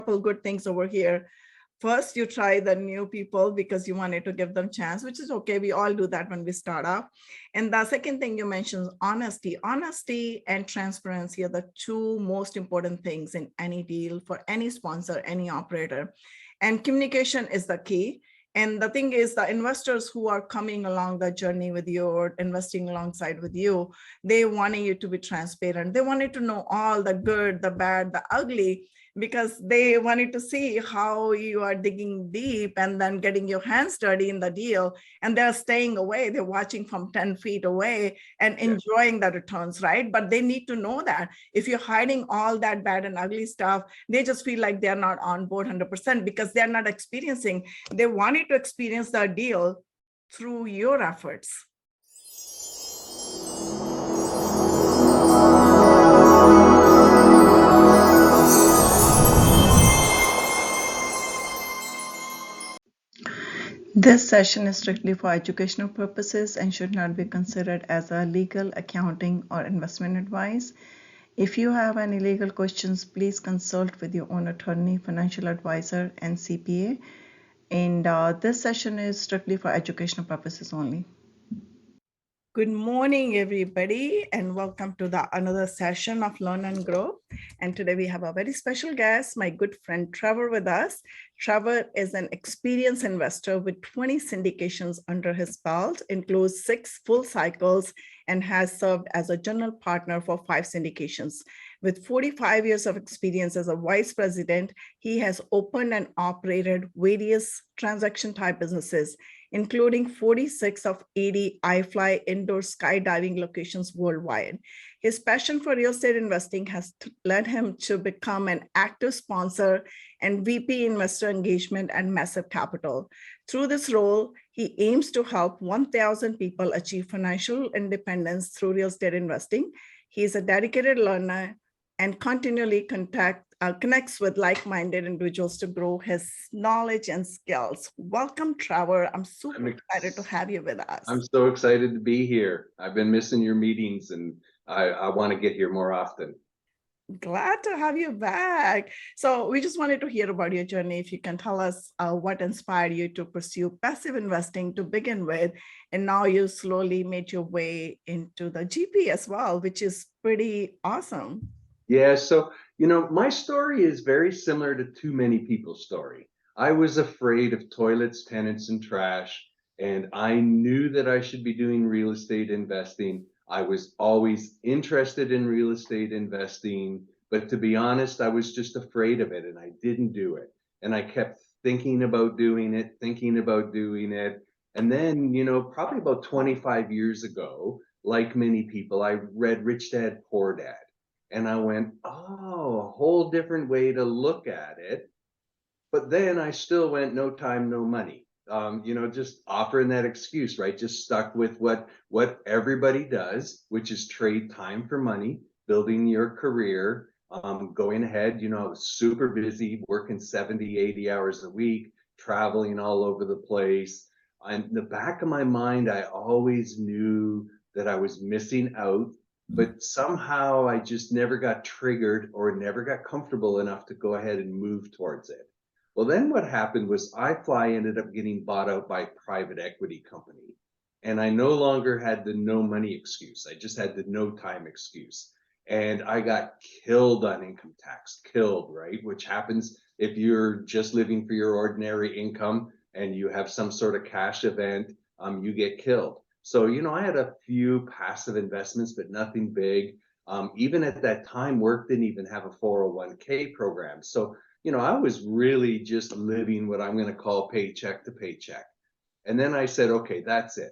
couple good things over here. First, you try the new people because you wanted to give them chance, which is okay. We all do that when we start off. And the second thing you mentioned, honesty. Honesty and transparency are the two most important things in any deal for any sponsor, any operator. And communication is the key. And the thing is, the investors who are coming along the journey with you or investing alongside with you, they wanting you to be transparent. They wanted to know all the good, the bad, the ugly, because they wanted to see how you are digging deep and then getting your hands dirty in the deal. And they're staying away. They're watching from 10 feet away and enjoying the returns, right? But they need to know that if you're hiding all that bad and ugly stuff, they just feel like they're not on board 100% because they're not experiencing. They wanted to experience the deal through your efforts. This session is strictly for educational purposes and should not be considered as a legal, accounting, or investment advice. If you have any legal questions, please consult with your own attorney, financial advisor, and CPA. And this session is strictly for educational purposes only. Good morning, everybody, and welcome to another session of Learn and Grow. And today we have a very special guest, my good friend Trevor with us. Trevor is an experienced investor with 20 syndications under his belt, includes 6 full cycles, and has served as a general partner for 5 syndications. With 45 years of experience as a vice president, he has opened and operated various transaction type businesses, including 46 of 80 iFly indoor skydiving locations worldwide. His passion for real estate investing has led him to become an active sponsor and VP investor engagement at Massive Capital. Through this role, he aims to help 1,000 people achieve financial independence through real estate investing. He is a dedicated learner and continually connects with like-minded individuals to grow his knowledge and skills. Welcome, Trevor. I'm super excited to have you with us. I'm so excited to be here. I've been missing your meetings and I want to get here more often. Glad to have you back. So we just wanted to hear about your journey. If you can tell us what inspired you to pursue passive investing to begin with, and now you slowly made your way into the GP as well, which is pretty awesome. Yeah, so, my story is very similar to too many people's story. I was afraid of toilets, tenants, and trash, and I knew that I should be doing real estate investing. I was always interested in real estate investing, but to be honest, I was just afraid of it and I didn't do it. And I kept thinking about doing it. And then, probably about 25 years ago, like many people, I read Rich Dad, Poor Dad. And I went, oh, a whole different way to look at it. But then I still went, no time, no money. Just offering that excuse, right? Just stuck with what everybody does, which is trade time for money, building your career, going ahead. I was super busy, working 70, 80 hours a week, traveling all over the place. In the back of my mind, I always knew that I was missing out, but somehow I just never got triggered or never got comfortable enough to go ahead and move towards it. Well, then what happened was iFly ended up getting bought out by a private equity company. And I no longer had the no money excuse. I just had the no time excuse. And I got killed on income tax, right? Which happens if you're just living for your ordinary income and you have some sort of cash event, you get killed. So, I had a few passive investments, but nothing big. Even at that time, work didn't even have a 401k program. So, I was really just living what I'm going to call paycheck to paycheck. And then I said, okay, that's it.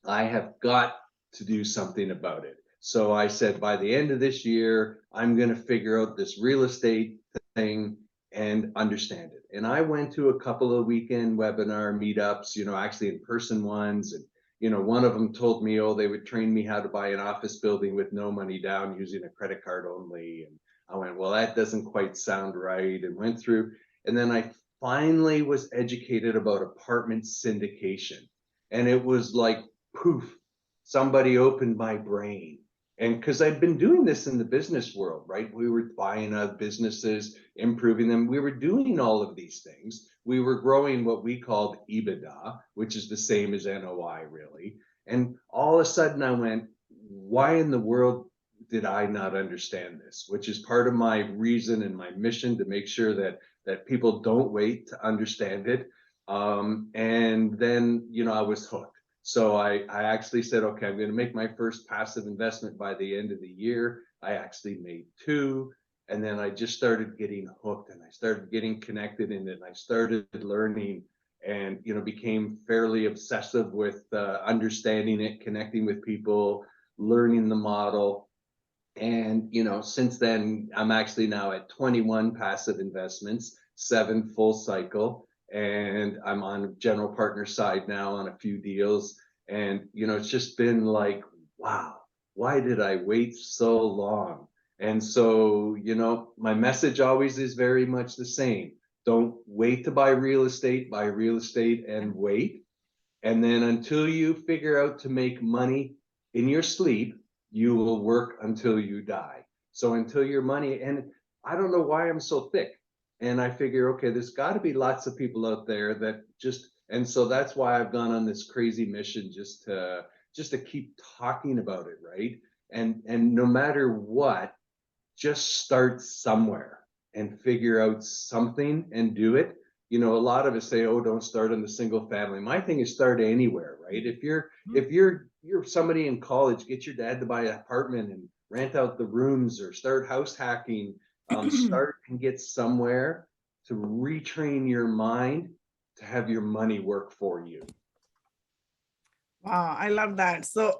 I have got to do something about it. So I said, by the end of this year, I'm going to figure out this real estate thing and understand it. And I went to a couple of weekend webinar meetups, actually in-person ones. And, one of them told me, they would train me how to buy an office building with no money down using a credit card only. And I went, well, that doesn't quite sound right, and went through. And then I finally was educated about apartment syndication. And it was like, poof, somebody opened my brain. And because I'd been doing this in the business world, right? We were buying businesses, improving them. We were doing all of these things. We were growing what we called EBITDA, which is the same as NOI, really. And all of a sudden I went, why in the world did I not understand this? Which is part of my reason and my mission to make sure that people don't wait to understand it. And then, I was hooked. So I actually said, okay, I'm going to make my first passive investment by the end of the year. I actually made two. And then I just started getting hooked and I started getting connected in it. And I started learning and, became fairly obsessive with understanding it, connecting with people, learning the model. And, since then, I'm actually now at 21 passive investments, 7 full cycle, and I'm on general partner side now on a few deals. And, it's just been like, wow, why did I wait so long? And so, my message always is very much the same. Don't wait to buy real estate and wait. And then until you figure out to make money in your sleep, you will work until you die. So until your money, and I don't know why I'm so thick. And I figure, okay, there's got to be lots of people out there that just, and so that's why I've gone on this crazy mission just to keep talking about it, right? And no matter what, just start somewhere and figure out something and do it. A lot of us say, oh, don't start in the single family. My thing is start anywhere, right? If you're somebody in college, get your dad to buy an apartment and rent out the rooms or start house hacking. Start and get somewhere to retrain your mind to have your money work for you. Wow, I love that. So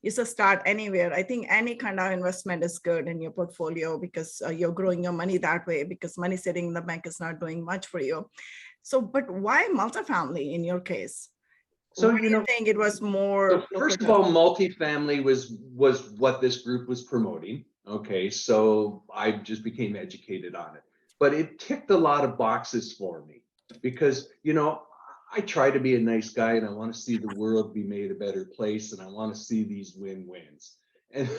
it's a start anywhere. I think any kind of investment is good in your portfolio because you're growing your money that way because money sitting in the bank is not doing much for you. So, but why multifamily in your case? So, Why do you think it was more? So first of all, multifamily was what this group was promoting. Okay, so I just became educated on it, but it ticked a lot of boxes for me because I try to be a nice guy and I want to see the world be made a better place and I want to see these win-wins. And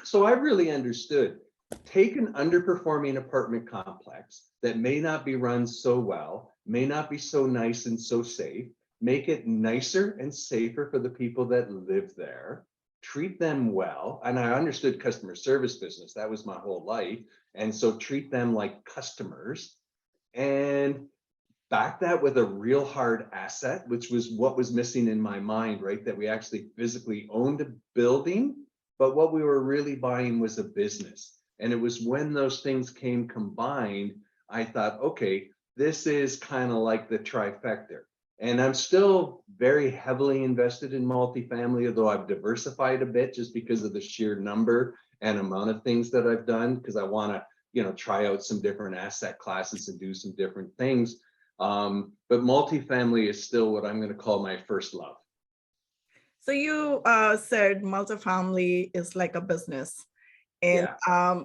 so I really understood. Take an underperforming apartment complex that may not be run so well, may not be so nice and so safe, make it nicer and safer for the people that live there, treat them well. And I understood customer service business. That was my whole life. And so treat them like customers and back that with a real hard asset, which was what was missing in my mind, right? That we actually physically owned a building, but what we were really buying was a business. And it was when those things came combined, I thought, okay, this is kind of like the trifecta. And I'm still very heavily invested in multifamily, although I've diversified a bit just because of the sheer number and amount of things that I've done, because I want to, try out some different asset classes and do some different things. But multifamily is still what I'm going to call my first love. So you said multifamily is like a business and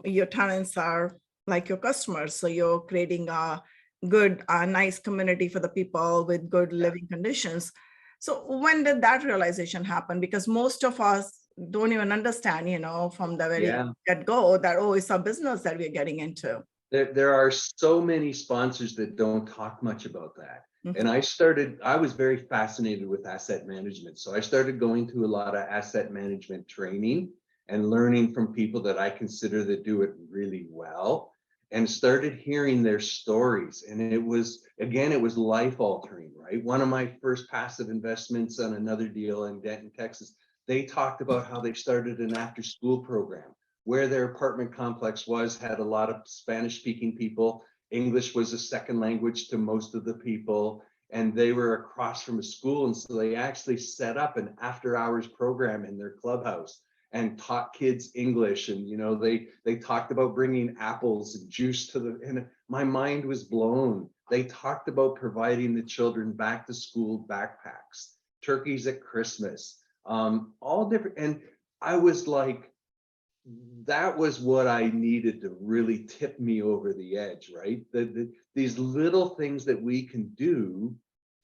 your tenants are like your customers. So you're creating a good, nice community for the people with good living conditions. So when did that realization happen? Because most of us don't even understand, from the very get-go that, oh, it's a business that we're getting into. There are so many sponsors that don't talk much about that. And I was very fascinated with asset management. So I started going to a lot of asset management training and learning from people that I consider that do it really well and started hearing their stories. And it was life altering, right? One of my first passive investments on another deal in Denton, Texas, they talked about how they started an after school program where their apartment complex had a lot of Spanish speaking people. English was a second language to most of the people, and they were across from a school. And so they actually set up an after hours program in their clubhouse and taught kids English. And, they talked about bringing apples and juice and my mind was blown. They talked about providing the children back to school backpacks, turkeys at Christmas, all different. And I was like, that was what I needed to really tip me over the edge, right? These little things that we can do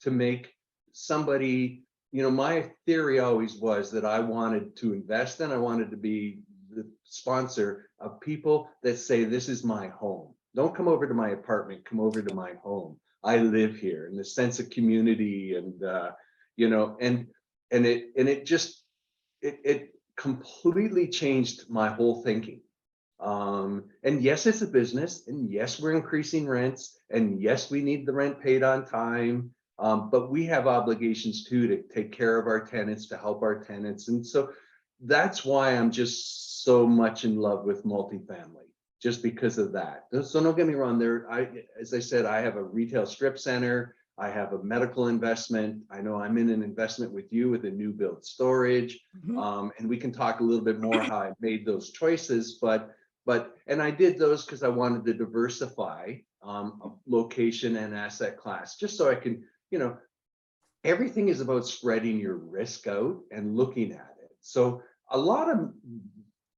to make somebody, my theory always was that I wanted to invest in, I wanted to be the sponsor of people that say, this is my home. Don't come over to my apartment, come over to my home. I live here, and the sense of community, and you know, and it just it completely changed my whole thinking. And yes, it's a business, and yes, we're increasing rents, and yes, we need the rent paid on time. But we have obligations too to take care of our tenants, to help our tenants. And so that's why I'm just so much in love with multifamily, just because of that. So don't get me wrong, as I said, I have a retail strip center, I have a medical investment. I know I'm in an investment with you with a new build storage. And we can talk a little bit more how I made those choices, and I did those because I wanted to diversify location and asset class, just so I can, everything is about spreading your risk out and looking at it. So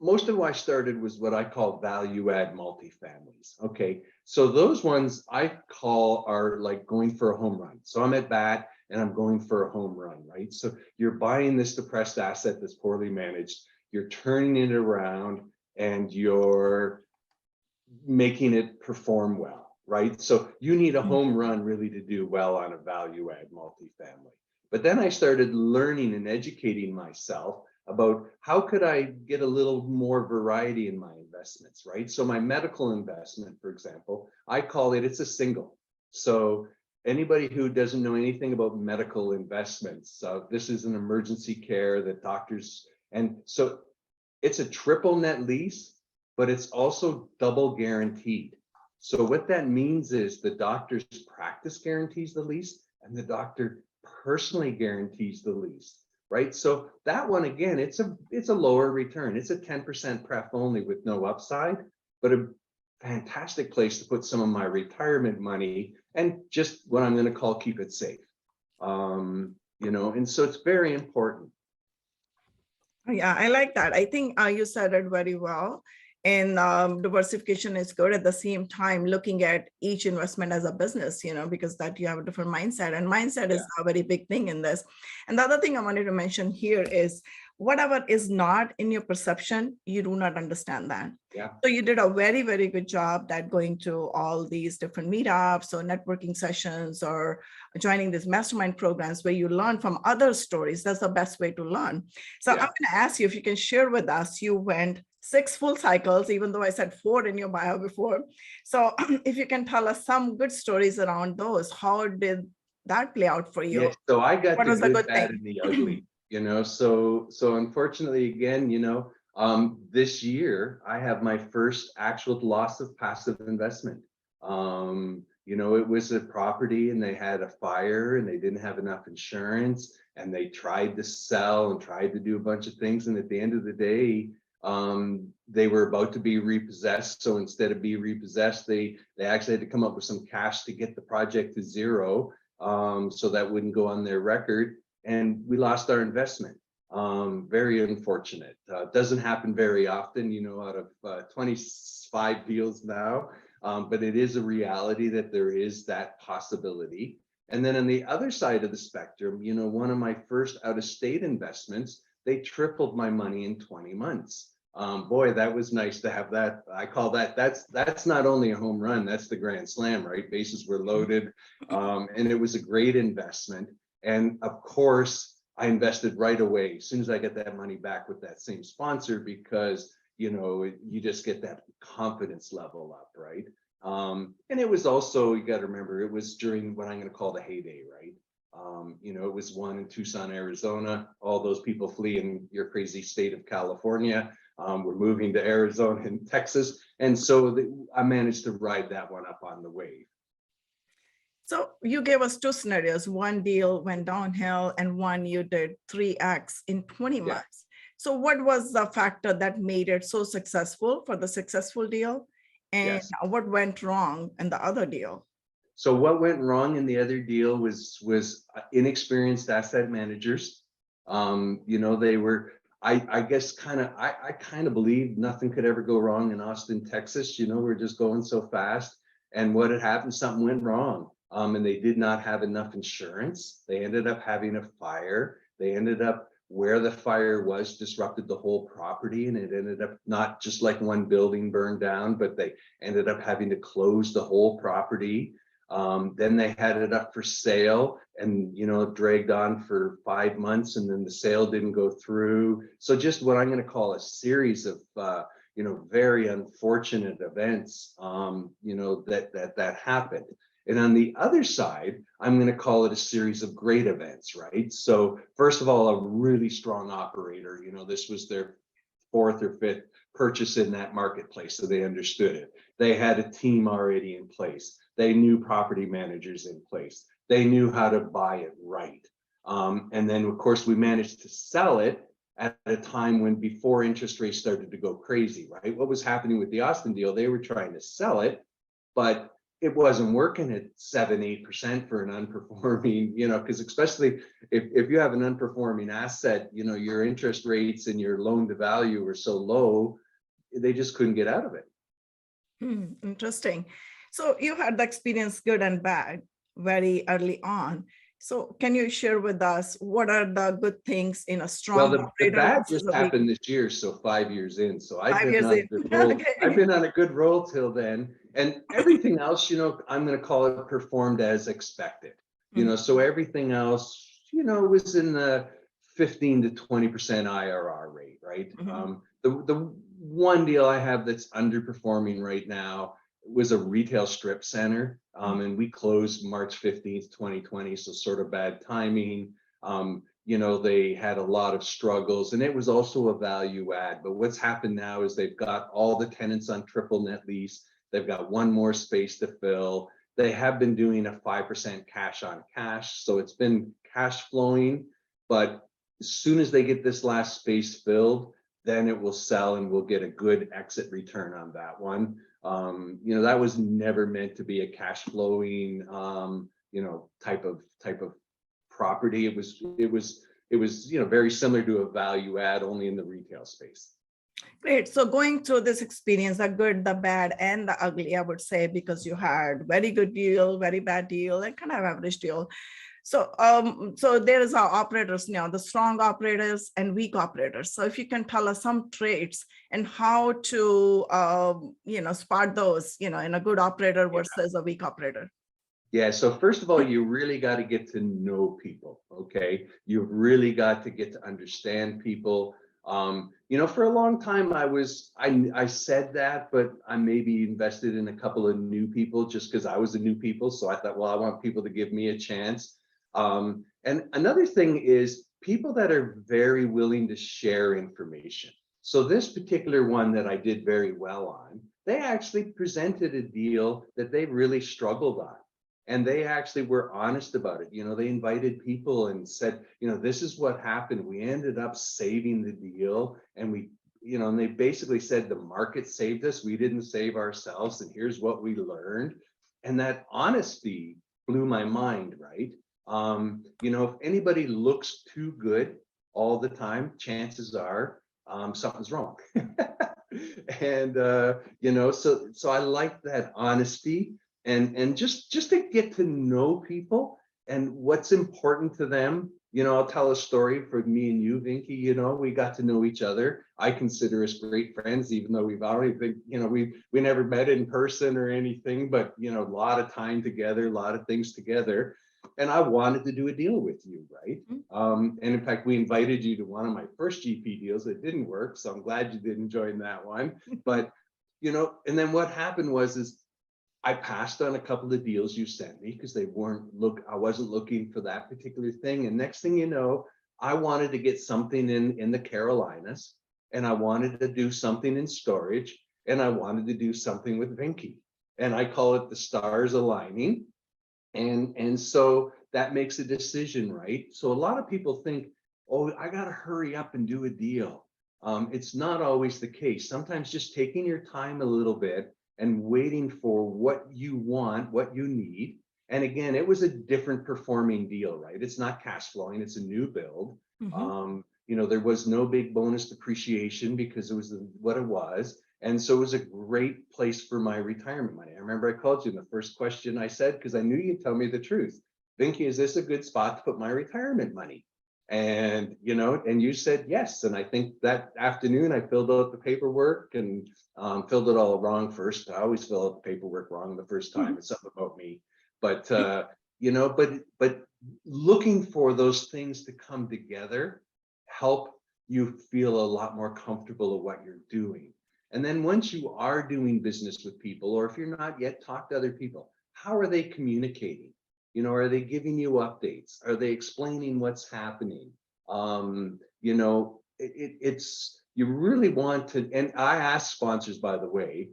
most of what I started was what I call value add multifamilies. Okay, so those ones I call are like going for a home run. So I'm at bat and I'm going for a home run, right? So you're buying this depressed asset that's poorly managed, you're turning it around, and you're making it perform well, right? So you need a home run really to do well on a value add multifamily. But then I started learning and educating myself about how could I get a little more variety in my investments, right? So my medical investment, for example, I call it's a single. So anybody who doesn't know anything about medical investments, this is an emergency care that doctors, and so it's a triple net lease, but it's also double guaranteed. So what that means is the doctor's practice guarantees the lease, and the doctor personally guarantees the lease, right? So that one, again, it's a lower return. It's a 10% pref only with no upside, but a fantastic place to put some of my retirement money and just what I'm going to call keep it safe. And so it's very important. Yeah, I like that. I think you said it very well. And diversification is good. At the same time, looking at each investment as a business, because that you have a different mindset, and mindset is a very big thing in this. And the other thing I wanted to mention here is whatever is not in your perception, you do not understand that. Yeah. So you did a very, very good job that going to all these different meetups or networking sessions or joining these mastermind programs where you learn from other stories. That's the best way to learn. So I'm going to ask you if you can share with us, you went 6 full cycles, even though I said 4 in your bio before. So if you can tell us some good stories around those, how did that play out for you? Yeah, so I got what the was good, the good bad, thing? and the ugly, so unfortunately, again, this year I have my first actual loss of passive investment. It was a property and they had a fire and they didn't have enough insurance and they tried to sell and tried to do a bunch of things. And at the end of the day, they were about to be repossessed. So instead of being repossessed, they actually had to come up with some cash to get the project to zero, so that wouldn't go on their record. And we lost our investment. Very unfortunate. Doesn't happen very often, out of 25 deals now. But it is a reality that there is that possibility. And then on the other side of the spectrum, one of my first out-of-state investments, they tripled my money in 20 months. Boy, that was nice to have that. I call that's not only a home run, that's the grand slam, right? Bases were loaded. And it was a great investment. And of course, I invested right away as soon as I get that money back with that same sponsor, because you just get that confidence level up, right? And it was also, you got to remember, it was during what I'm going to call the heyday, right? It was one in Tucson, Arizona. All those people fleeing your crazy state of California were moving to Arizona and Texas. And so I managed to ride that one up on the wave. So you gave us 2 scenarios. One deal went downhill and one you did 3x in 20 months. So what was the factor that made it so successful for the successful deal? And what went wrong in the other deal? So what went wrong in the other deal was inexperienced asset managers. They were, I guess, I kind of believed nothing could ever go wrong in Austin, Texas. We're just going so fast. And what had happened, something went wrong. And they did not have enough insurance. They ended up having a fire. They ended up where the fire was disrupted the whole property, and it ended up not just like one building burned down, but they ended up having to close the whole property. Then they had it up for sale, and it dragged on for 5 months, and then the sale didn't go through. So just what I'm going to call a series of very unfortunate events that happened. And on the other side, I'm going to call it a series of great events, right? So first of all, a really strong operator, this was their fourth or fifth purchase in that marketplace, so they understood it. They had a team already in place. They knew property managers in place. They knew how to buy it right. And then, of course, we managed to sell it at a time when before interest rates started to go crazy, right? What was happening with the Austin deal? They were trying to sell it, but it wasn't working at 7-8% for an unperforming, because especially if you have an unperforming asset, your interest rates and your loan to value are so low, they just couldn't get out of it. Interesting. So you had the experience, good and bad, very early on. So can you share with us what are the good things in a strong Well, the operator? bad just happened this year, so 5 years in. So I've 5 been years on a in. good roll. Okay. I've been on a good roll till then, and everything else, I'm going to call it performed as expected. So everything else, was in the 15 to 20% IRR rate, right? The one deal I have that's underperforming right now was a retail strip center, and we closed March 15th, 2020, so sort of bad timing. They had a lot of struggles, and it was also a value add. But what's happened now is they've got all the tenants on triple net lease. They've got one more space to fill. They have been doing a 5% cash on cash, so it's been cash flowing. But as soon as they get this last space filled, then it will sell, and we'll get a good exit return on that one. That was never meant to be a cash flowing, type of property. It was very similar to a value add, only in the retail space. Great. So going through this experience, the good, the bad, and the ugly, I would say, because you had very good deal, very bad deal, and kind of average deal. So, so there is our operators now, the strong operators and weak operators. So if you can tell us some traits and how to, spot those, in a good operator versus a weak operator. Yeah. So first of all, you really got to get to know people. Okay. You've really got to get to understand people. For a long time, I said that, but I maybe invested in a couple of new people just because I was a new people. So I thought, well, I want people to give me a chance. And another thing is people that are very willing to share information. So this particular one that I did very well on, they actually presented a deal that they really struggled on. And they actually were honest about it. They invited people and said, this is what happened. We ended up saving the deal. And and they basically said the market saved us. We didn't save ourselves. And here's what we learned. And that honesty blew my mind, right? If anybody looks too good all the time, chances are something's wrong. And so I like that honesty. And just to get to know people and what's important to them. I'll tell a story for me and you, Vinky. We got to know each other. I consider us great friends, even though we've already been, we never met in person or anything, but a lot of time together, a lot of things together. And I wanted to do a deal with you, right? And in fact, we invited you to one of my first GP deals. It didn't work, so I'm glad you didn't join that one. But and then what happened is I passed on a couple of deals you sent me because I wasn't looking for that particular thing. And next thing you know, I wanted to get something in the Carolinas, and I wanted to do something in storage, and I wanted to do something with Vinky. And I call it the stars aligning. And so that makes a decision, right? So a lot of people think, oh, I got to hurry up and do a deal. It's not always the case. Sometimes just taking your time a little bit and waiting for what you want, what you need. And again, it was a different performing deal, right? It's not cash flowing, it's a new build. There was no big bonus depreciation because it was what it was. And so it was a great place for my retirement money. I remember I called you and the first question I said, because I knew you'd tell me the truth. Vinky, is this a good spot to put my retirement money? And, and you said yes. And I think that afternoon I filled out the paperwork and filled it all wrong first. I always fill out the paperwork wrong the first time. It's something about me. But, but looking for those things to come together help you feel a lot more comfortable of what you're doing. And then once you are doing business with people, or if you're not yet, talk to other people. How are they communicating? Are they giving you updates? Are they explaining what's happening? It's you really want to, and I ask sponsors, by the way,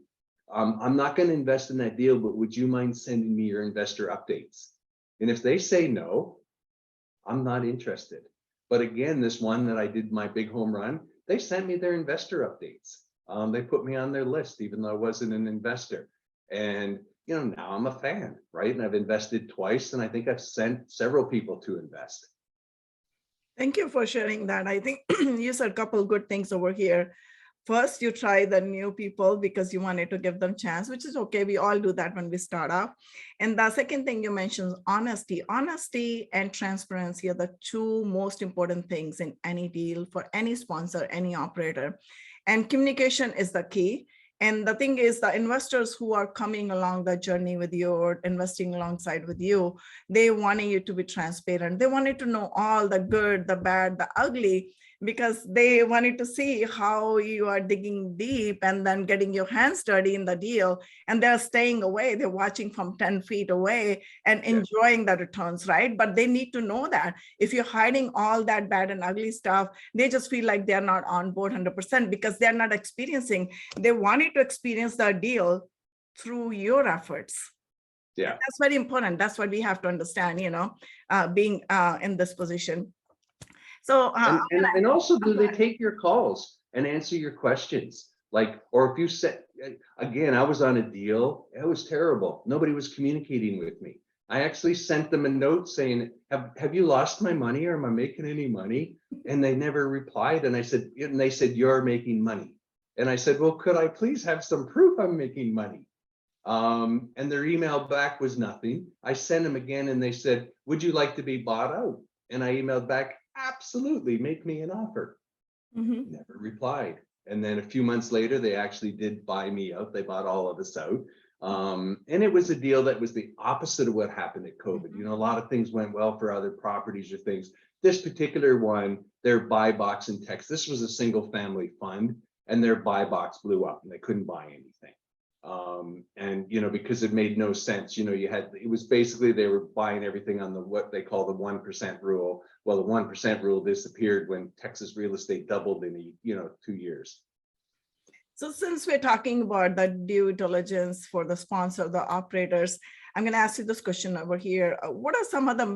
I'm not going to invest in that deal, but would you mind sending me your investor updates? And if they say no, I'm not interested. But again, this one that I did my big home run, they sent me their investor updates. They put me on their list, even though I wasn't an investor. And now I'm a fan, right? And I've invested twice, and I think I've sent several people to invest. Thank you for sharing that. I think you said a couple good things over here. First, you try the new people because you wanted to give them chance, which is okay. We all do that when we start off. And the second thing you mentioned, honesty. Honesty and transparency are the two most important things in any deal for any sponsor, any operator. And communication is the key. And the thing is, the investors who are coming along the journey with you or investing alongside with you, they wanted you to be transparent. They wanted to know all the good, the bad, the ugly, because they wanted to see how you are digging deep and then getting your hands dirty in the deal. And they're staying away. They're watching from 10 feet away and enjoying the returns, right? But they need to know that if you're hiding all that bad and ugly stuff, they just feel like they're not on board 100% because they're not experiencing. They wanted to experience the deal through your efforts. Yeah. That's very important. That's what we have to understand, being in this position. So, and also, do they take your calls and answer your questions? Like, or if you said, again, I was on a deal, it was terrible. Nobody was communicating with me. I actually sent them a note saying, have you lost my money, or am I making any money? And they never replied. And they said, you're making money. And I said, well, could I please have some proof I'm making money? And their email back was nothing. I sent them again and they said, would you like to be bought out? And I emailed back, absolutely, make me an offer. Never replied. And then a few months later, they actually did buy me out. They bought all of us out. And it was a deal that was the opposite of what happened at COVID. A lot of things went well for other properties or things. This particular one, their buy box in Texas, this was a single family fund, and their buy box blew up and they couldn't buy anything. And because it made no sense, it was basically they were buying everything on what they call the 1% rule. Well, the 1% rule disappeared when Texas real estate doubled in 2 years. So since we're talking about the due diligence for the sponsor, the operators, I'm going to ask you this question over here. What are some of the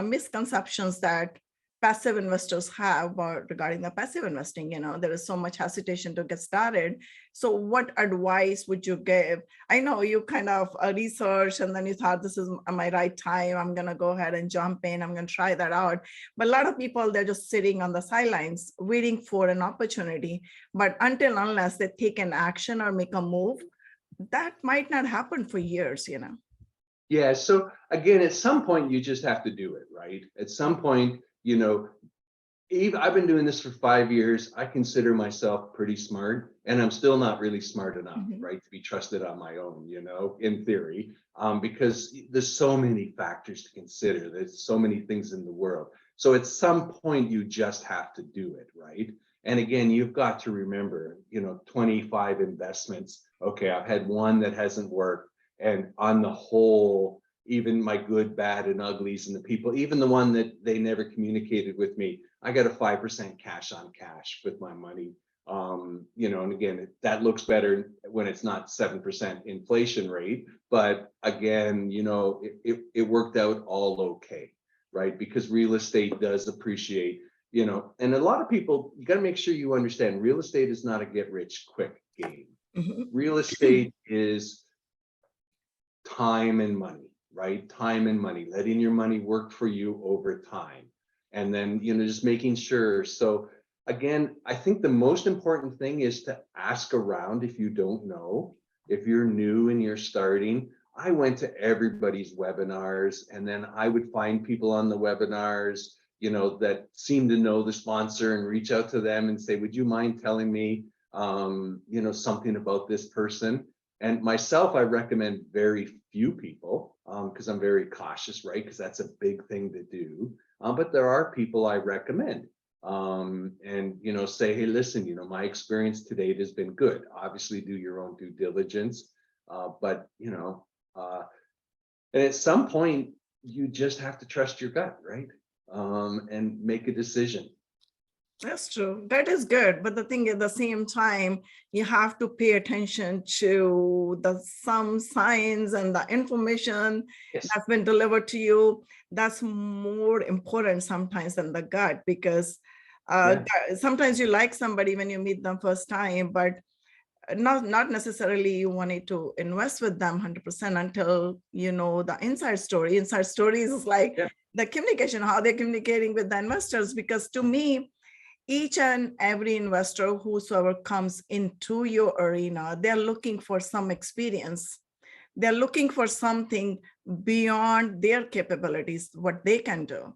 misconceptions that passive investors have regarding the passive investing? There is so much hesitation to get started. So what advice would you give? I know you kind of researched and then you thought, this is my right time. I'm going to go ahead and jump in. I'm going to try that out. But a lot of people, they're just sitting on the sidelines waiting for an opportunity. But unless they take an action or make a move, that might not happen for years, Yeah. So again, at some point, you just have to do it, right? At some point, I've been doing this for 5 years. I consider myself pretty smart, and I'm still not really smart enough, right, to be trusted on my own, in theory, because there's so many factors to consider. There's so many things in the world. So at some point, you just have to do it, right? And again, you've got to remember, 25 investments. Okay, I've had one that hasn't worked, and on the whole, even my good, bad, and uglies and the people, even the one that they never communicated with me, I got a 5% cash on cash with my money. And again, that looks better when it's not 7% inflation rate. But again, it worked out all okay, right? Because real estate does appreciate, and a lot of people, you got to make sure you understand real estate is not a get rich quick game. Real estate is time and money. Right? Time and money, letting your money work for you over time. And then, just making sure. So again, I think the most important thing is to ask around if you don't know. If you're new and you're starting, I went to everybody's webinars, and then I would find people on the webinars, that seem to know the sponsor and reach out to them and say, would you mind telling me, something about this person? And myself, I recommend very few people because I'm very cautious, right? Because that's a big thing to do. But there are people I recommend and, say, hey, listen, my experience to date has been good. Obviously, do your own due diligence. But, and at some point, you just have to trust your gut, right? And make a decision. That's true. That is good. But the thing at the same time, you have to pay attention to some signs and the information Yes. that's been delivered to you. That's more important sometimes than the gut, because sometimes you like somebody when you meet them first time, but not necessarily you wanted to invest with them 100% until you know the inside story. Inside stories is like the communication, how they're communicating with the investors. Because to me, each and every investor, whosoever comes into your arena, they're looking for some experience. They're looking for something beyond their capabilities, what they can do.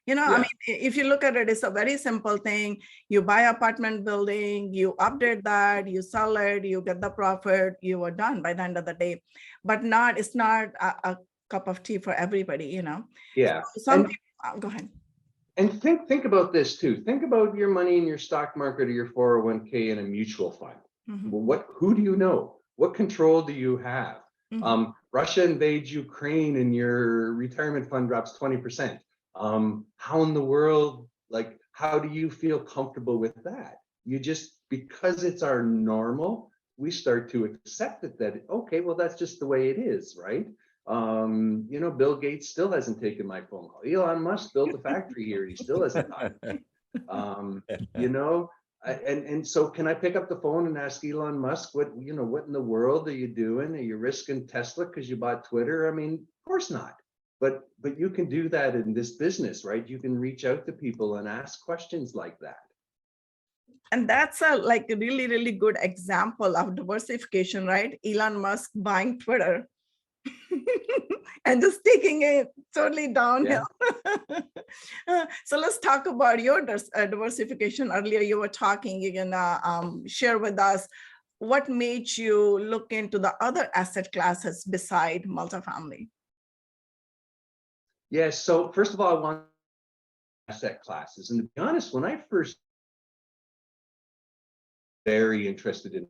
I mean, if you look at it, it's a very simple thing. You buy apartment building, you update that, you sell it, you get the profit, you are done by the end of the day. But it's not a cup of tea for everybody, Yeah. So some people, go ahead. And think about this too. Think about your money in your stock market or your 401k in a mutual fund. Mm-hmm. Well, who do you know? What control do you have? Mm-hmm. Russia invades Ukraine and your retirement fund drops 20%. How in the world, how do you feel comfortable with that? You just, because it's our normal, we start to accept it that, okay, well, that's just the way it is, right? Bill Gates still hasn't taken my phone call. Elon Musk built a factory here. He still hasn't talked to me. And so can I pick up the phone and ask Elon Musk, what in the world are you doing? Are you risking Tesla because you bought Twitter? I mean, of course not. But you can do that in this business, right? You can reach out to people and ask questions like that. And that's a really, really good example of diversification, right? Elon Musk buying Twitter and just taking it totally downhill. So let's talk about your diversification. Earlier you were talking, you can share with us what made you look into the other asset classes beside multifamily. Yes. So first of all, I want asset classes. And to be honest, when I first very interested in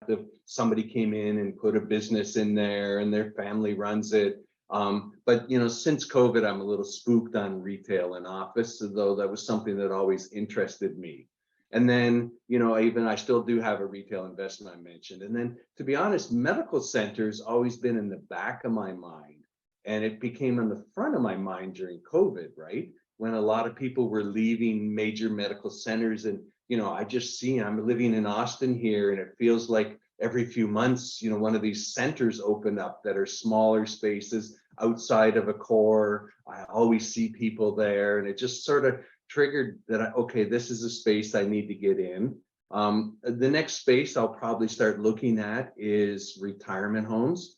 if somebody came in and put a business in there and their family runs it. But since COVID, I'm a little spooked on retail and office, though that was something that always interested me. And then, I still do have a retail investment I mentioned. And then, to be honest, medical centers always been in the back of my mind. And it became in the front of my mind during COVID, right? When a lot of people were leaving major medical centers. And, I just see, I'm living in Austin here, and it feels like every few months, one of these centers open up that are smaller spaces outside of a core. I always see people there, and it just sort of triggered that, okay, this is a space I need to get in. The next space I'll probably start looking at is retirement homes.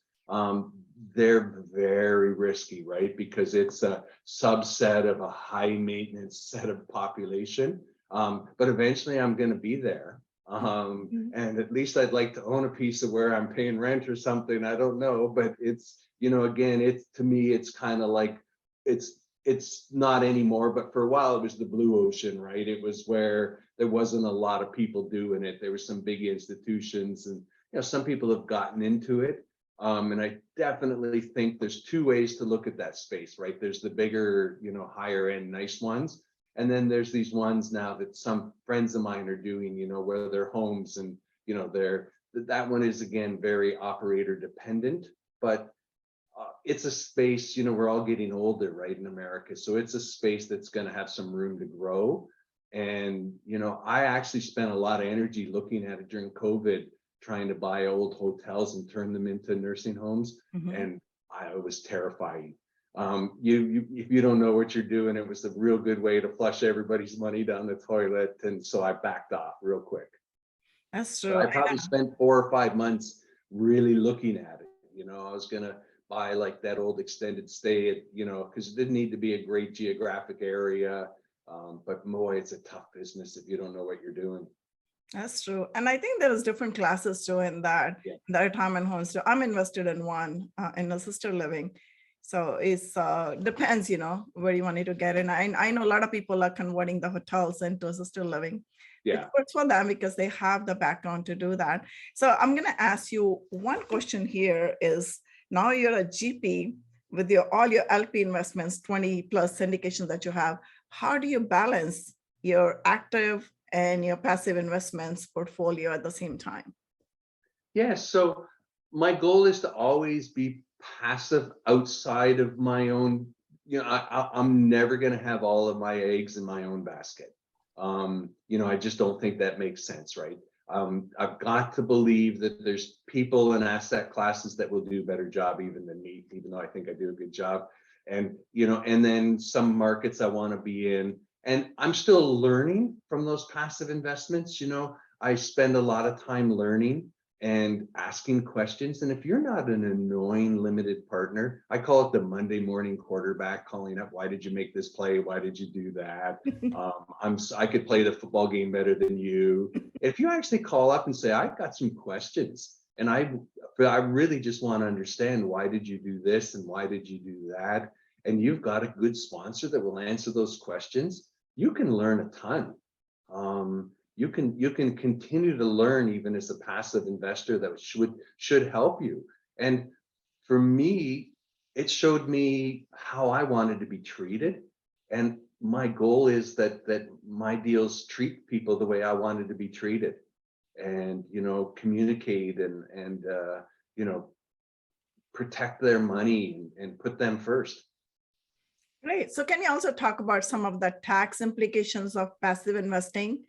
They're very risky, right? Because it's a subset of a high maintenance set of population. But eventually I'm going to be there. And at least I'd like to own a piece of where I'm paying rent or something. I don't know, but it's, again, to me, it's kind of like, it's not anymore, but for a while it was the blue ocean, right? It was where there wasn't a lot of people doing it. There were some big institutions, and some people have gotten into it. And I definitely think there's two ways to look at that space, right? There's the bigger, higher end, nice ones. And then there's these ones now that some friends of mine are doing, where they're homes and, that one is, again, very operator dependent, but it's a space, we're all getting older, right, in America. So it's a space that's going to have some room to grow. And, I actually spent a lot of energy looking at it during COVID, trying to buy old hotels and turn them into nursing homes. And it was terrifying. If you don't know what you're doing, it was a real good way to flush everybody's money down the toilet. And so I backed off real quick. That's true. So I probably spent 4 or 5 months really looking at it. I was gonna buy like that old extended stay at, because it didn't need to be a great geographic area. But boy, it's a tough business if you don't know what you're doing. That's true. And I think there's different classes too Yeah. in the retirement homes too. I'm invested in one in assisted living. So it's depends, where you want to get in. I know a lot of people are converting the hotels into assisted living, which Yeah. works for them because they have the background to do that. So I'm going to ask you one question here is now you're a GP with all your LP investments, 20 plus syndications that you have. How do you balance your active and your passive investments portfolio at the same time? Yeah. So my goal is to always be passive outside of my own. I'm never going to have all of my eggs in my own basket. I just don't think that makes sense, right? I've got to believe that there's people and asset classes that will do a better job even than me, even though I think I do a good job. And then some markets I want to be in. And I'm still learning from those passive investments. I spend a lot of time learning and asking questions. And if you're not an annoying limited partner, I call it the Monday morning quarterback calling up, why did you make this play? Why did you do that? I could play the football game better than you. If you actually call up and say, I've got some questions and I really just want to understand, why did you do this? And why did you do that? And you've got a good sponsor that will answer those questions, you can learn a ton. You can continue to learn even as a passive investor that should help you. And for me, it showed me how I wanted to be treated. And my goal is that my deals treat people the way I wanted to be treated, and communicate and protect their money and put them first. Great. So can you also talk about some of the tax implications of passive investing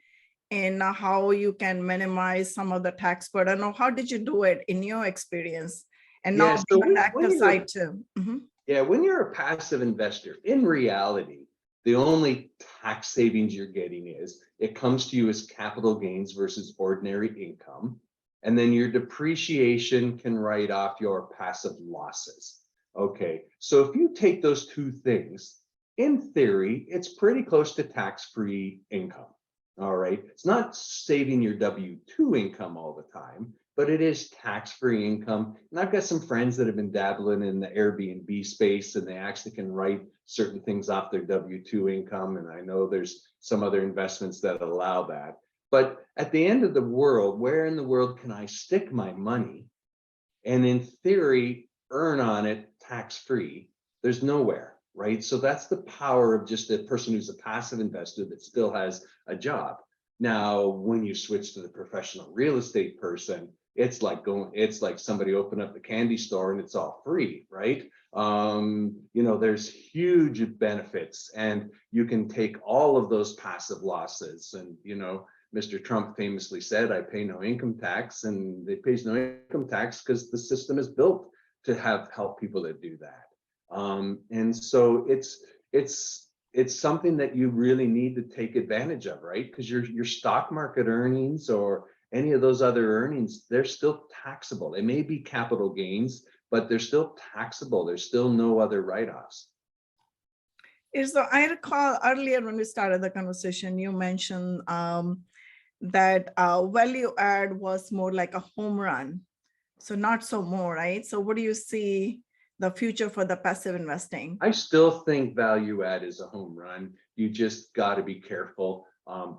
and how you can minimize some of the tax burden, or how did you do it in your experience? And now Yeah, so being on the when active you're side too. Mhm. Yeah, when you're a passive investor, in reality, the only tax savings you're getting is it comes to you as capital gains versus ordinary income. And then your depreciation can write off your passive losses. Okay, so if you take those two things, in theory, it's pretty close to tax-free income. All right, it's not saving your W-2 income all the time, but it is tax-free income. And I've got some friends that have been dabbling in the Airbnb space, and they actually can write certain things off their W-2 income. And I know there's some other investments that allow that. But at the end of the world, where in the world can I stick my money and in theory earn on it tax-free? There's nowhere, right? So that's the power of just a person who's a passive investor that still has a job. Now, when you switch to the professional real estate person, it's like somebody open up the candy store and it's all free, right? There's huge benefits, and you can take all of those passive losses. And Mr. Trump famously said, I pay no income tax, and it pays no income tax because the system is built to help people that do that. And so it's something that you really need to take advantage of, right? Because your stock market earnings or any of those other earnings, they're still taxable. They may be capital gains, but they're still taxable. There's still no other write-offs. So I recall earlier when we started the conversation, you mentioned that value add was more like a home run. So not so more, right? So what do you see the future for the passive investing? I still think value add is a home run. You just got to be careful,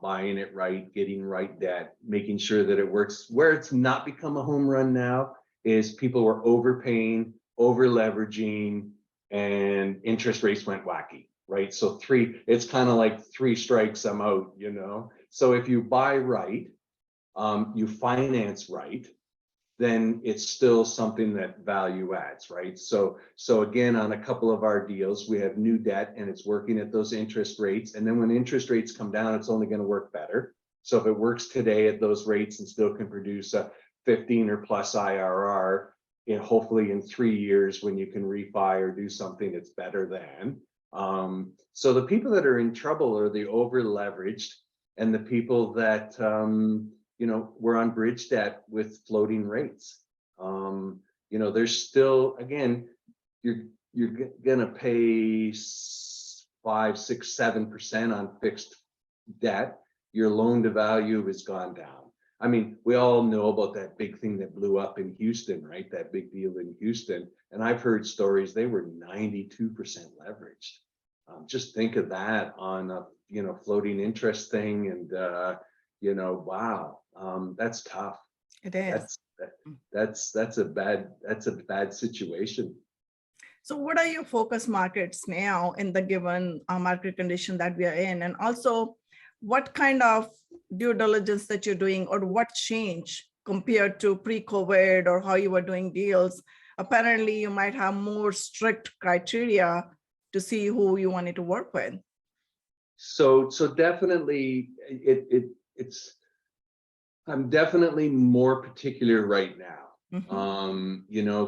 buying it right, getting right debt, making sure that it works. Where it's not become a home run now is people were overpaying, over leveraging, and interest rates went wacky, right? So it's kind of like 3 strikes, I'm out. So if you buy right, you finance right, then it's still something that value adds, right? So again, on a couple of our deals, we have new debt and it's working at those interest rates. And then when interest rates come down, it's only going to work better. So if it works today at those rates and still can produce a 15 or plus IRR, hopefully in 3 years when you can refi or do something that's better than. So the people that are in trouble are the over leveraged and the people that we're on bridge debt with floating rates. There's still, again, you're gonna pay 5, 6, 7% on fixed debt. Your loan to value has gone down. I mean, we all know about that big thing that blew up in Houston, right? That big deal in Houston. And I've heard stories, they were 92% leveraged. Just think of that on a, floating interest thing. And, wow, that's tough. It is. That's a bad situation. So what are your focus markets now in the given market condition that we are in? And also, what kind of due diligence that you're doing, or what changed compared to pre-COVID, or how you were doing deals? Apparently, you might have more strict criteria to see who you wanted to work with. So definitely it's I'm definitely more particular right now.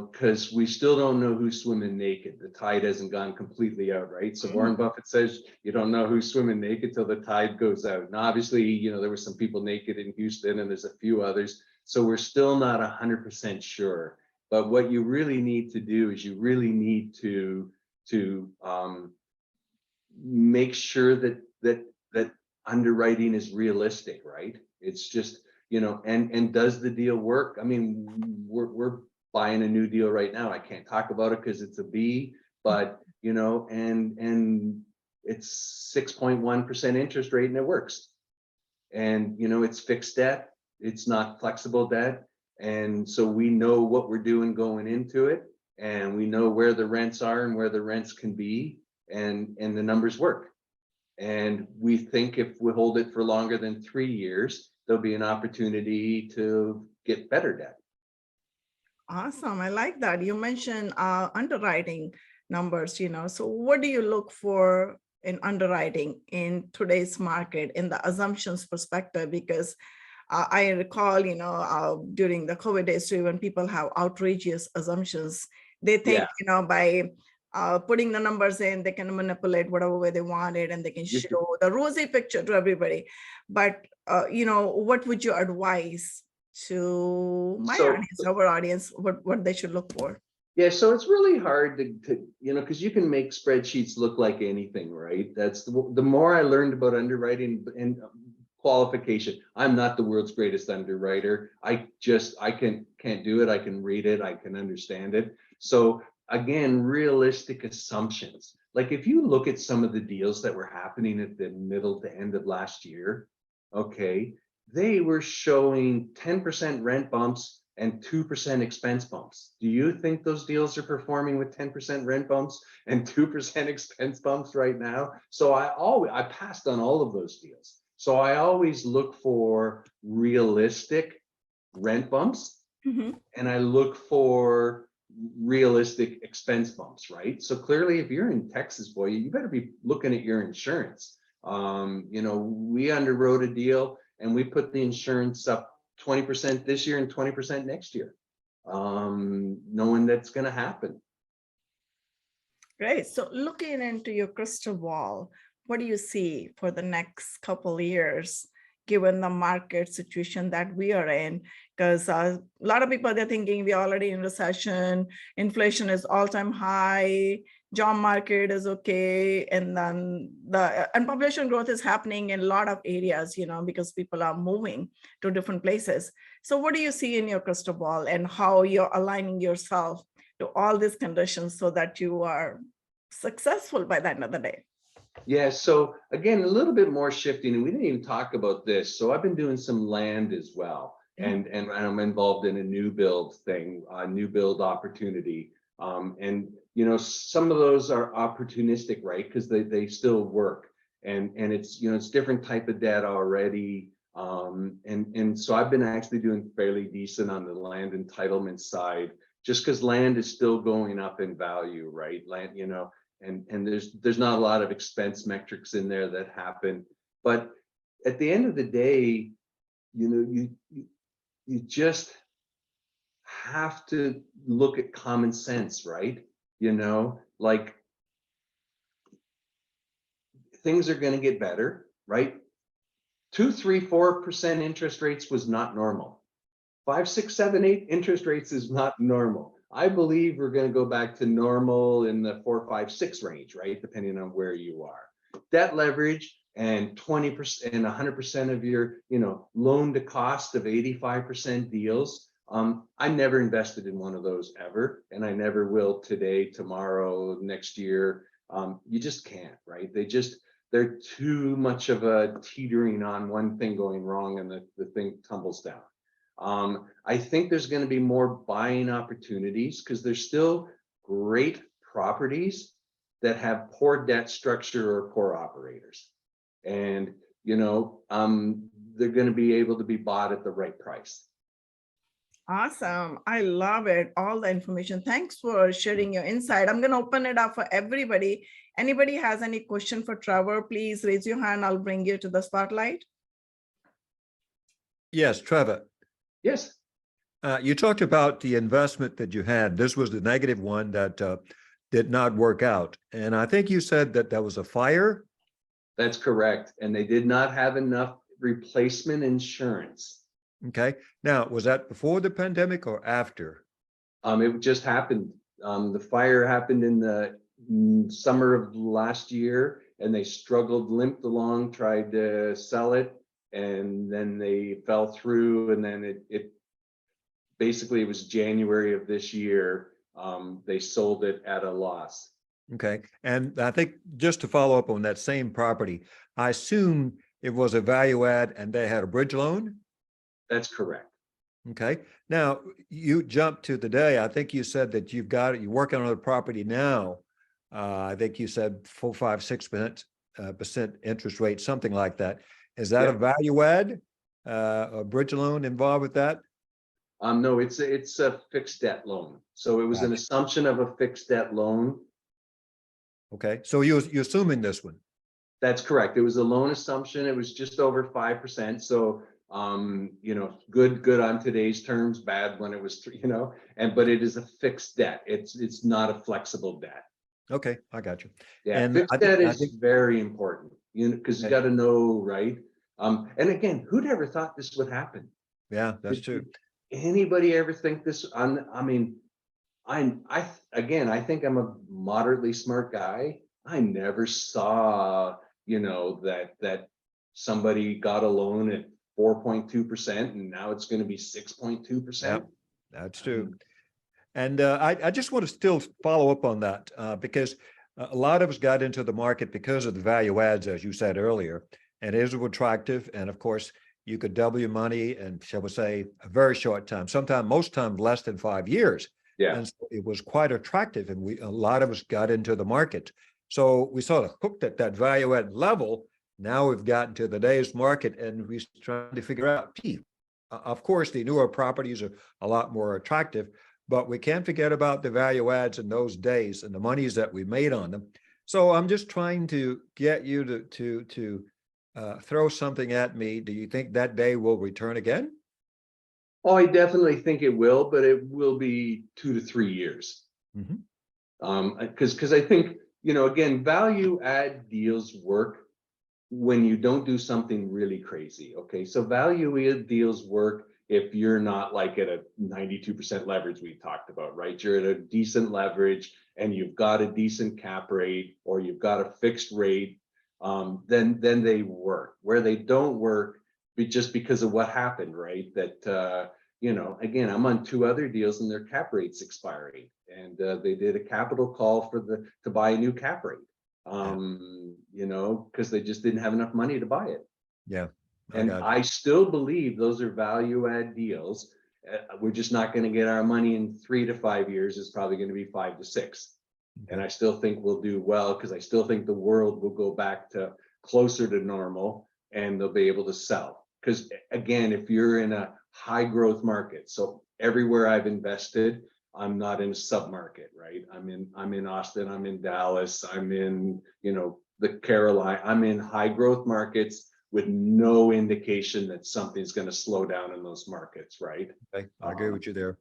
Because we still don't know who's swimming naked. The tide hasn't gone completely out, right? So Warren Buffett says you don't know who's swimming naked till the tide goes out. And obviously, there were some people naked in Houston, and there's a few others. So we're still not 100% sure. But what you really need to do is you really need to make sure that underwriting is realistic, right? It's just, and does the deal work? I mean, we're buying a new deal right now. I can't talk about it because it's a B, but and it's 6.1% interest rate, and it works. And it's fixed debt, it's not flexible debt. And so we know what we're doing going into it, and we know where the rents are and where the rents can be, and the numbers work. And we think if we hold it for longer than 3 years, there'll be an opportunity to get better debt. Awesome. I like that. You mentioned underwriting numbers, so what do you look for in underwriting in today's market in the assumptions perspective? Because I recall, during the COVID days too, when people have outrageous assumptions, they think, by putting the numbers in, they can manipulate whatever way they want it, and they can show the rosy picture to everybody. But, what would you advise to my audience, our audience, what they should look for? Yeah, so it's really hard to because you can make spreadsheets look like anything, right? That's the more I learned about underwriting and qualification. I'm not the world's greatest underwriter. I can't do it. I can read it. I can understand it. So again, realistic assumptions. Like if you look at some of the deals that were happening at the middle to end of last year, okay, they were showing 10% rent bumps and 2% expense bumps. Do you think those deals are performing with 10% rent bumps and 2% expense bumps right now? So I passed on all of those deals. So I always look for realistic rent bumps, and I look for realistic expense bumps, right? So clearly, if you're in Texas, boy, you better be looking at your insurance. We underwrote a deal and we put the insurance up 20% this year and 20% next year, knowing that's going to happen. Great. So looking into your crystal ball, what do you see for the next couple of years, given the market situation that we are in? Because a lot of people, they're thinking we're already in recession, inflation is all-time high, job market is okay, and then and population growth is happening in a lot of areas, because people are moving to different places. So what do you see in your crystal ball, and how you're aligning yourself to all these conditions so that you are successful by the end of the day? Yeah, so again, a little bit more shifting, and we didn't even talk about this. So I've been doing some land as well, and I'm involved in a new build thing, a new build opportunity. And some of those are opportunistic, right? Because they still work, and it's it's different type of debt already. And so I've been actually doing fairly decent on the land entitlement side, just because land is still going up in value, right? Land, and there's not a lot of expense metrics in there that happen. But at the end of the day, you just have to look at common sense, right? Like things are going to get better, right? 2, 3, 4% interest rates was not normal. 5, 6, 7, 8 interest rates is not normal. I believe we're going to go back to normal in the 4, 5, 6 range, right? Depending on where you are. Debt leverage and 20% and 100% of your, loan to cost of 85% deals. I never invested in one of those ever, and I never will today, tomorrow, next year. You just can't, right? They're too much of a teetering on one thing going wrong and the thing tumbles down. I think there's going to be more buying opportunities because there's still great properties that have poor debt structure or poor operators. And, they're going to be able to be bought at the right price. Awesome. I love it. All the information. Thanks for sharing your insight. I'm going to open it up for everybody. Anybody has any question for Trevor, please raise your hand. I'll bring you to the spotlight. Yes, Trevor. Yes. You talked about the investment that you had. This was the negative one that did not work out. And I think you said that that was a fire. That's correct. And they did not have enough replacement insurance. Okay. Now, was that before the pandemic or after? It just happened. The fire happened in the summer of last year, and they struggled, limped along, tried to sell it, and then they fell through. And then it basically, it was January of this year. They sold it at a loss. Okay. And I think just to follow up on that same property, I assume it was a value add and they had a bridge loan. That's correct. Okay. Now you jumped to the day. I think you said that you're working on the property now. I think you said 4, 5, 6% interest rate, something like that. Is that a value add, a bridge loan involved with that? No, it's a fixed debt loan. So it was an assumption of a fixed debt loan. Okay. So you're assuming this one. That's correct. It was a loan assumption. It was just over 5%. So good on today's terms, bad when it was 3, but it is a fixed debt. It's not a flexible debt. Okay, I got you. Yeah, and fixed debt is very important, because you got to know, right? And again, who'd ever thought this would happen? Yeah, that's true. Anybody ever think this? I think I'm a moderately smart guy. I never saw, that somebody got a loan at 4.2% and now it's going to be 6.2%. Yeah, that's true. And I just want to still follow up on that because a lot of us got into the market because of the value adds, as you said earlier, and it is attractive. And of course, you could double your money in, shall we say, a very short time, most times less than 5 years. Yeah. And so it was quite attractive. And a lot of us got into the market. So we sort of hooked at that value add level. Now we've gotten to today's market and we're trying to figure out, of course, the newer properties are a lot more attractive, but we can't forget about the value adds in those days and the monies that we made on them. So I'm just trying to get you to throw something at me. Do you think that day will return again? Oh, I definitely think it will, but it will be 2 to 3 years. Because I think, again, value add deals work when you don't do something really crazy. Okay, so value add deals work if you're not like at a 92% leverage we talked about, right? You're at a decent leverage and you've got a decent cap rate or you've got a fixed rate, then they work. Where they don't work, just because of what happened, right? That again, I'm on 2 other deals and their cap rate's expiring, and they did a capital call to buy a new cap rate, because they just didn't have enough money to buy it. Yeah. And I still believe those are value add deals. We're just not going to get our money in 3 to 5 years. It's probably going to be 5 to 6. Okay. And I still think we'll do well because I still think the world will go back to closer to normal and they'll be able to sell. Because again, if you're in a high growth market, so everywhere I've invested, I'm not in a sub market, right? I'm in Austin, I'm in Dallas, I'm in, the Carolina, I'm in high growth markets with no indication that something's going to slow down in those markets, right? Okay, I agree with you there.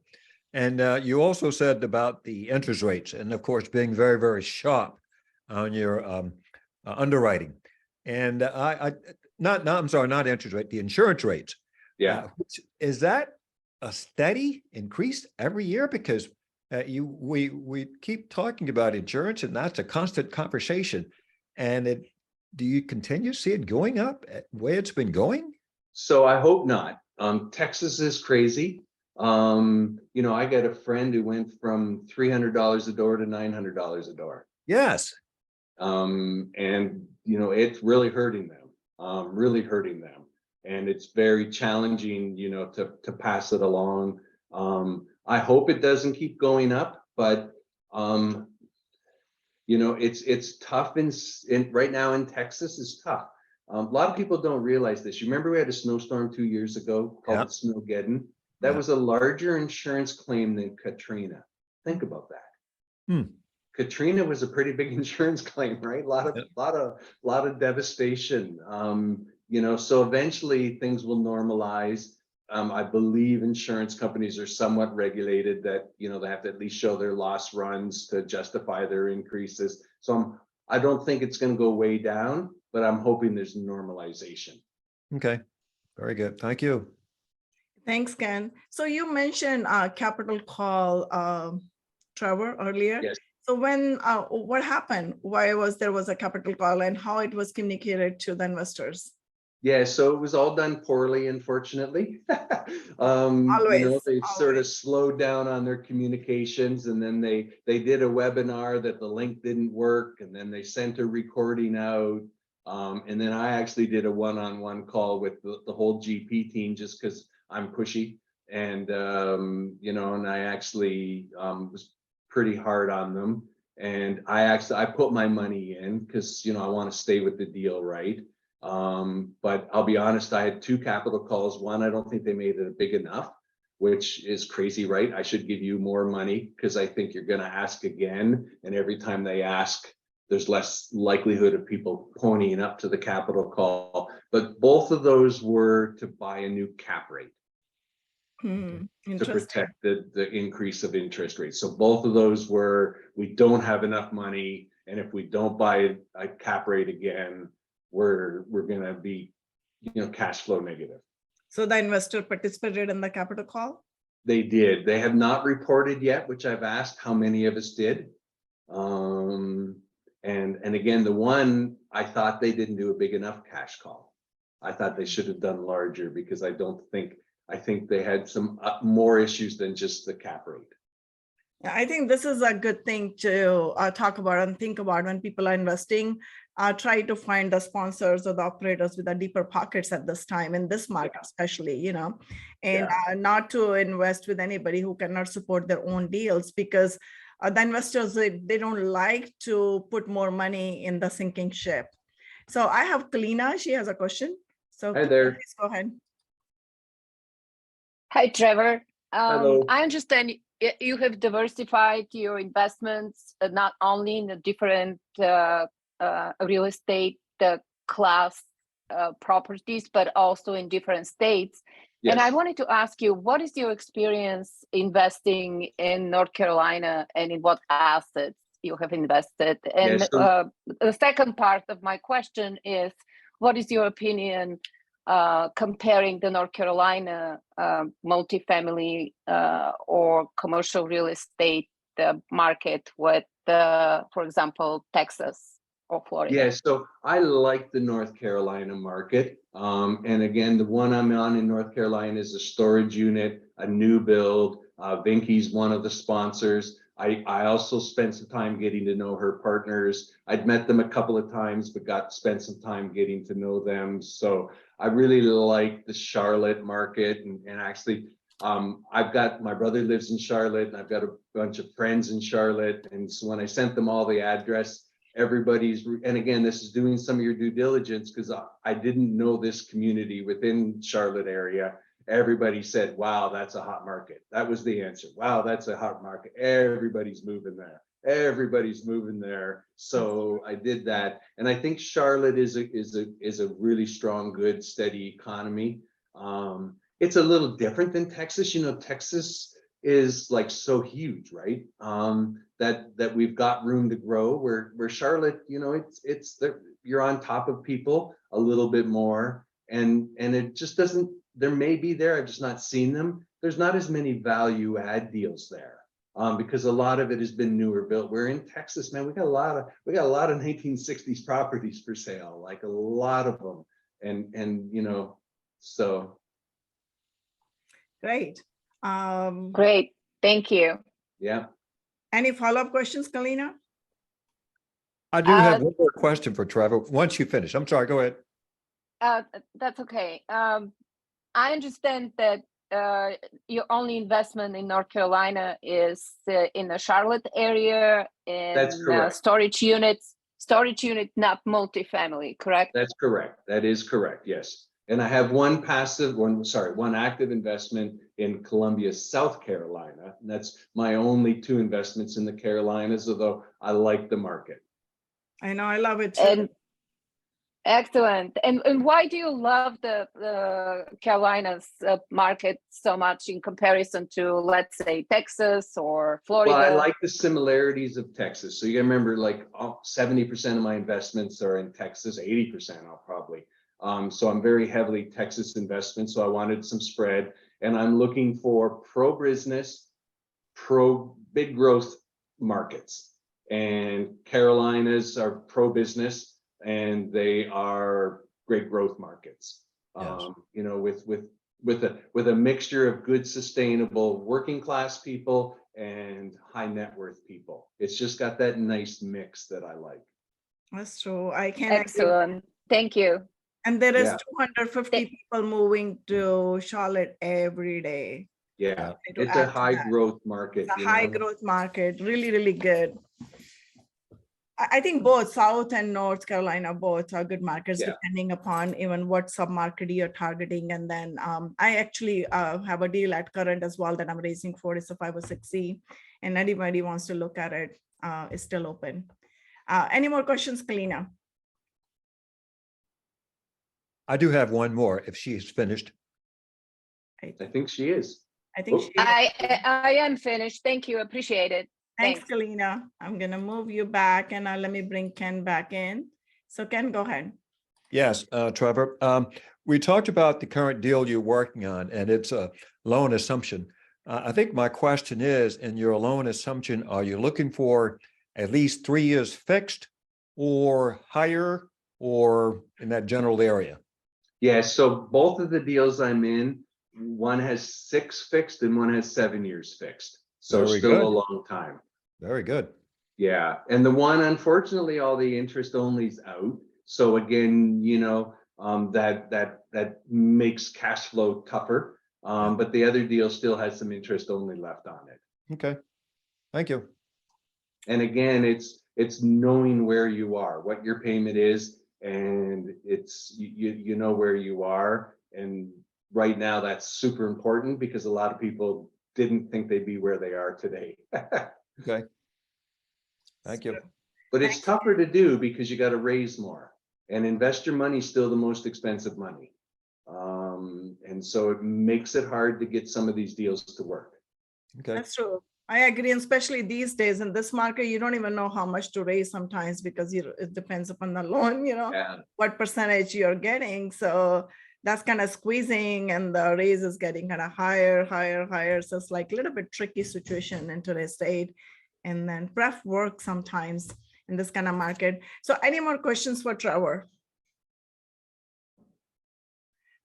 And you also said about the interest rates, and of course, being very, very sharp on your underwriting. And I'm sorry, not interest rate, the insurance rates. Yeah. Is that a steady increase every year? Because we keep talking about insurance, and that's a constant conversation. And do you continue to see it going up the way it's been going? So I hope not. Texas is crazy. I got a friend who went from $300 a door to $900 a door. Yes. And it's really hurting them, really hurting them. And it's very challenging, to pass it along. I hope it doesn't keep going up, but it's tough in right now in Texas is tough. A lot of people don't realize this. You remember we had a snowstorm 2 years ago called the Snowgeddon? That was a larger insurance claim than Katrina. Think about that. Katrina was a pretty big insurance claim, right? A lot of devastation. So eventually things will normalize. I believe insurance companies are somewhat regulated that, they have to at least show their loss runs to justify their increases. So I don't think it's going to go way down, but I'm hoping there's normalization. Okay, very good. Thank you. Thanks, Ken. So you mentioned capital call, Trevor, earlier. Yes. So what happened? Why was there a capital call, and how it was communicated to the investors? Yeah, so it was all done poorly, unfortunately. They sort of slowed down on their communications, and then they did a webinar that the link didn't work, and then they sent a recording out. And then I actually did a one-on-one call with the whole GP team just because I'm pushy, and and I actually was pretty hard on them. And I put my money in because I want to stay with the deal, right? But I'll be honest, I had 2 capital calls. One, I don't think they made it big enough, which is crazy, right? I should give you more money because I think you're going to ask again. And every time they ask, there's less likelihood of people ponying up to the capital call. But both of those were to buy a new cap rate to protect the increase of interest rates. So both of those were, we don't have enough money. And if we don't buy a cap rate again, we're going to be, cash flow negative. So the investor participated in the capital call? They did. They have not reported yet, which I've asked how many of us did. And again, the one, I thought they didn't do a big enough cash call. I thought they should have done larger because I think they had some more issues than just the cap rate. I think this is a good thing to talk about and think about when people are investing. Try to find the sponsors or the operators with the deeper pockets at this time in this market, especially, and not to invest with anybody who cannot support their own deals, because the investors, they don't like to put more money in the sinking ship. So I have Kalina. She has a question. So hi there. Please go ahead. Hi, Trevor. Hello. I understand you have diversified your investments not only in the different real estate class properties, but also in different states. Yes. And I wanted to ask you, what is your experience investing in North Carolina, and in what assets you have invested? And yes, the second part of my question is, what is your opinion comparing the North Carolina multifamily or commercial real estate market with, for example, Texas or Florida? Yeah, so I like the North Carolina market. And again, the one I'm on in North Carolina is a storage unit, a new build. Vinky's one of the sponsors. I also spent some time getting to know her partners. I'd met them a couple of times, but spent some time getting to know them. So I really like the Charlotte market. And actually, I've got, my brother lives in Charlotte, and I've got a bunch of friends in Charlotte. And so when I sent them all the address, everybody's, and again, this is doing some of your due diligence, because I didn't know this community within Charlotte area. Everybody said, wow, that's a hot market. That was the answer. Wow, that's a hot market. Everybody's moving there. Everybody's moving there. So I did that. And I think Charlotte is a really strong, good, steady economy. It's a little different than Texas. Texas is like so huge, right? That we've got room to grow. Where Charlotte, you're on top of people a little bit more, and it just doesn't there may be there, I've just not seen them. There's not as many value add deals there. Because a lot of it has been newer built. We're in Texas, man. We got a lot of 1960s properties for sale, like a lot of them. And you know, so Great. Great, thank you. yeah. Any follow-up questions, Kalina? I do have one more question for Trevor. Once you finish, I'm sorry, go ahead. That's okay. I understand that your only investment in North Carolina is in the Charlotte area and That's correct. storage unit, not multifamily, correct? That's correct. That is correct. Yes. And I have one active investment in Columbia, South Carolina. And that's my only 2 investments in the Carolinas, although I like the market. I know, I love it too. And excellent. And why do you love the Carolinas market so much in comparison to, let's say, Texas or Florida? Well, I like the similarities of Texas. So you gotta remember, like 70% of my investments are in Texas, 80% I'll probably. So I'm very heavily Texas investment. So I wanted some spread, and I'm looking for pro-business, big growth markets. And Carolinas are pro-business, and they are great growth markets. Yes. You know, with a mixture of good, sustainable working class people and high net worth people. It's just got that nice mix that I like. That's true. I can. Excellent. Thank you. And there is Yeah. 250 people moving to Charlotte every day. Yeah, To it's add a to high that. growth market. It's a you high know? growth market, really, really good. I think both South and North Carolina both are good markets, Yeah. depending upon even what sub-market you're targeting. And then I actually have a deal at current as well that I'm raising for. It's a 506C, and anybody wants to look at it, it's still open. Any more questions, Kalina? I do have one more if she's finished. I think she is. I think Oh. she is. I am finished. Thank you. Appreciate it. Thanks, Kalina. I'm going to move you back, and let me bring Ken back in. So Ken, go ahead. Yes, Trevor. We talked about the current deal you're working on, and it's a loan assumption. I think my question is, in your loan assumption, are you looking for at least 3 years fixed or higher, or in that general area? Yeah, so both of the deals I'm in, one has 6 fixed and one has 7 years fixed. So Very still good. a long time. Very good. Yeah, and the one, unfortunately, all the interest only's out. So again, you know, that makes cash flow tougher. But the other deal still has some interest only left on it. Okay, thank you. And again, it's knowing where you are, what your payment is, and it's you know where you are. And right now, that's super important because a lot of people didn't think they'd be where they are today. Okay. Thank you. But it's tougher to do because you got to raise more, and investor money is still the most expensive money. And so it makes it hard to get some of these deals to work. Okay. That's true. I agree, and especially these days in this market, you don't even know how much to raise sometimes because it depends upon the loan, you know, Yeah. what percentage you're getting. So that's kind of squeezing, and the raise is getting kind of higher. So it's like a little bit tricky situation in today's state. And then pref work sometimes in this kind of market. So any more questions for Trevor?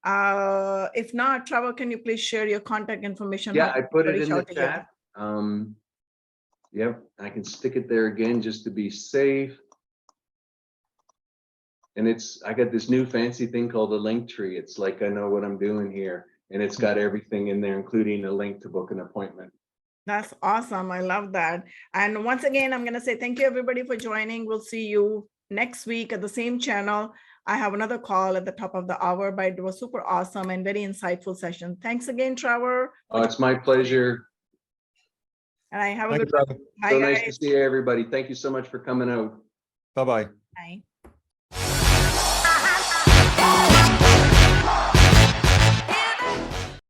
If not, Trevor, can you please share your contact information? Yeah, How I can put people it in reach the out to you? chat. Yep, I can stick it there again just to be safe. And I got this new fancy thing called a link tree. It's like I know what I'm doing here, and it's got everything in there, including a link to book an appointment. That's awesome. I love that. And once again, I'm going to say thank you everybody for joining. We'll see you next week at the same channel. I have another call at the top of the hour, but it was super awesome and very insightful session. Thanks again, Trevor. Oh, it's my pleasure. And I have a Thank good you, Trevor. Bye, So guys. nice to see everybody. Thank you so much for coming out. Bye-bye. Bye.